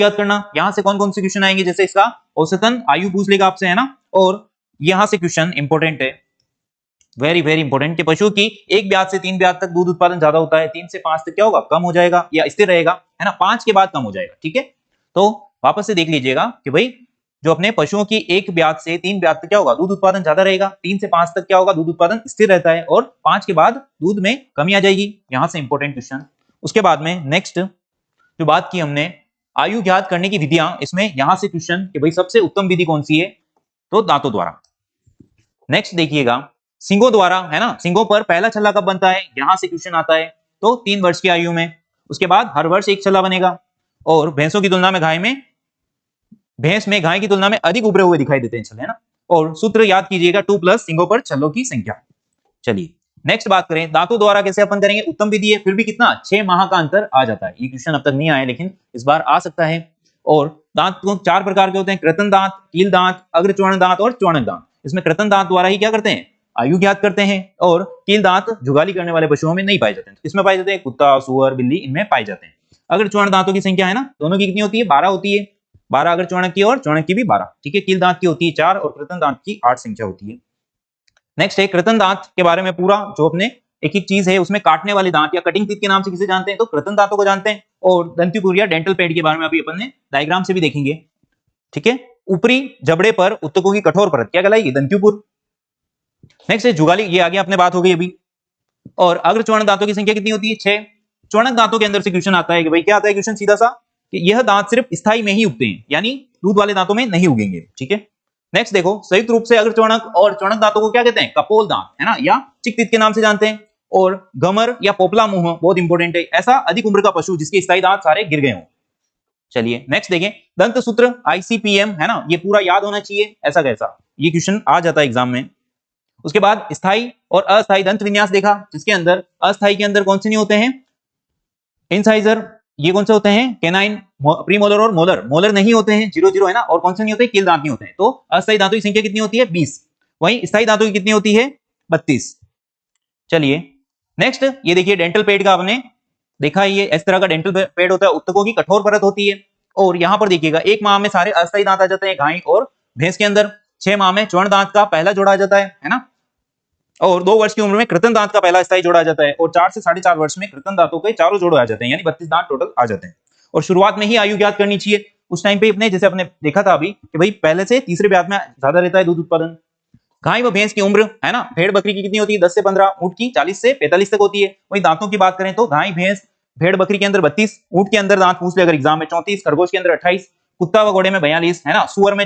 याद करना, यहाँ से कौन कौन से क्वेश्चन आएंगे, जैसे इसका औसतन आयु पूछ लेगा आपसे, है ना। और यहाँ से क्वेश्चन इंपॉर्टेंट है, वेरी वेरी इंपॉर्टेंट, कि पशुओं की 1 ब्याज से 3 ब्याज तक दूध उत्पादन ज्यादा होता है, 3 से 5 तक क्या होगा, कम हो जाएगा या स्थिर रहेगा, है ना, 5 के बाद कम हो जाएगा। ठीक है, तो वापस से देख लीजिएगा कि भाई जो अपने पशुओं की 1 ब्याज से 3 ब्याज तक क्या होगा, दूध उत्पादन ज्यादा रहेगा, 3 से 5 तक क्या होगा, दूध उत्पादन स्थिर रहता है, और 5 के बाद दूध में कमी आ जाएगी। यहां से इंपॉर्टेंट क्वेश्चन। उसके बाद में नेक्स्ट जो बात की हमने आयु ज्ञात करने की विधियां, इसमें यहां से क्वेश्चन कि भाई सबसे उत्तम विधि कौन सी है, तो दांतों द्वारा। नेक्स्ट देखिएगा सिंगों द्वारा, है ना, सिंगों पर पहला छल्ला कब बनता है, यहां से क्वेश्चन आता है, तो 3 वर्ष की आयु में। उसके बाद हर वर्ष एक छल्ला बनेगा, और भैंसों की तुलना में भैंस में गाय की तुलना में अधिक उभरे हुए दिखाई देते हैं छल्ले, है ना। और सूत्र याद कीजिएगा 2 प्लस सिंगों पर छल्लों की संख्या। चलिए नेक्स्ट बात करें दांतों द्वारा कैसे अपन करेंगे, उत्तम विधि है, फिर भी कितना 6 माह का अंतर आ जाता है। ये क्वेश्चन अब तक नहीं आया, लेकिन इस बार आ सकता है। और दांत तो 4 प्रकार के होते हैं, कृतन दांत, कील दांत, अग्रचूर्ण दांत और चौणक दांत। इसमें कृतन दांत द्वारा ही क्या करते हैं, आयु ज्ञात करते हैं, और कील दांत जुगाली करने वाले पशुओं में नहीं पाए जाते हैं। इसमें पाए जाते हैं कुत्ता, सुअर, बिल्ली, इनमें पाए जाते हैं। अग्रचूर्ण दांतों की संख्या है ना, दोनों की कितनी होती है, 12 होती है, 12 अगर चौणक की और चौणक की भी 12। ठीक है, कील दांत की होती है 4 और कृतन दांत की 8 संख्या होती है। नेक्स्ट है कृतन दांत के बारे में पूरा, जो अपने एक एक चीज है उसमें काटने वाले दांत या कटिंग टीथ के नाम से किसे जानते हैं, तो कृतन दांतों को जानते हैं। और दंत्युपुर या डेंटल पैड के बारे में अभी अपन ने डायग्राम से भी देखेंगे। ठीक है, ऊपरी जबड़े पर उत्तकों की कठोर परत क्या कहलाएगी, दंत्युपुर। नेक्स्ट है जुगाली, ये आगे अपने बात हो गई अभी। और अग्रचूर्ण दांतों की संख्या कितनी होती है, 6। चौणक दांतों के अंदर से क्वेश्चन आता है कि भाई क्या आता है क्वेश्चन सीधा सा, कि यह दांत सिर्फ स्थायी में ही उगते हैं, यानी दूध वाले दांतों में नहीं उगेंगे। ठीक है, नेक्स्ट देखो संयुक्त रूप से अग्रचूणक और चौणक दांतों को क्या कहते हैं, कपोल दांत, है ना, या चिक टीथ के नाम से जानते हैं। और गमर या पोपला मुंह बहुत इंपॉर्टेंट है, ऐसा अधिक उम्र का पशु जिसके स्थायी दांत सारे गिर गए हों। चलिए नेक्स्ट देखें, दंत सूत्र ICPM, है ना, ये पूरा याद होना चाहिए, ऐसा कैसा, ये क्वेश्चन आ जाता है एग्जाम में। उसके बाद स्थायी और अस्थायी दंत विन्यास देखा, जिसके अंदर अस्थायी के अंदर कौन से नहीं होते हैं, इंसाइजर, ये कौन से होते हैं, कैनाइन, प्रीमोलर और मोलर। मोलर नहीं होते हैं, 0 है ना, और कौन से नहीं होते, कील दांत नहीं होते हैं। तो अस्थायी दांतों की संख्या कितनी होती है, 20। वहीं स्थायी दांतों की कितनी होती है, 32। चलिए नेक्स्ट ये देखिए डेंटल पेड का आपने देखा, ये इस तरह का डेंटल पेड होता है, उत्तकों की कठोर परत होती है। और यहां पर देखिएगा 1 माह में सारे अस्थायी दांत आ जाते हैं गाय और भैंस के अंदर, 6 माह में स्वर्ण दांत का पहला जोड़ा आ जाता है ना, और 2 वर्ष की उम्र में कृतन दांत का पहला स्थायी जोड़ा आ जाता है, और 4 से 4.5 वर्ष में कृतन दांतों के चारों जोड़े आ जाते हैं, यानी 32 दांत टोटल आ जाते हैं। और शुरुआत में ही आयु ज्ञात करनी चाहिए, उस टाइम पे अपने जैसे अपने देखा था अभी कि भाई पहले से तीसरे ब्याज में ज्यादा रहता है दूध उत्पादन। गाय व भैंस की उम्र, है ना, भेड़ बकरी की कितनी होती है, 10 से 15, ऊंट की 40 से 45 तक होती है। वही दांतों की बात करें तो गाय भैंस भेड़ बकरी के अंदर 32, ऊंट के अंदर दांत पूछ ले अगर एग्जाम में 34, खरगोश के अंदर 28, कुत्ता व घोड़े में 42, है ना, सुअर में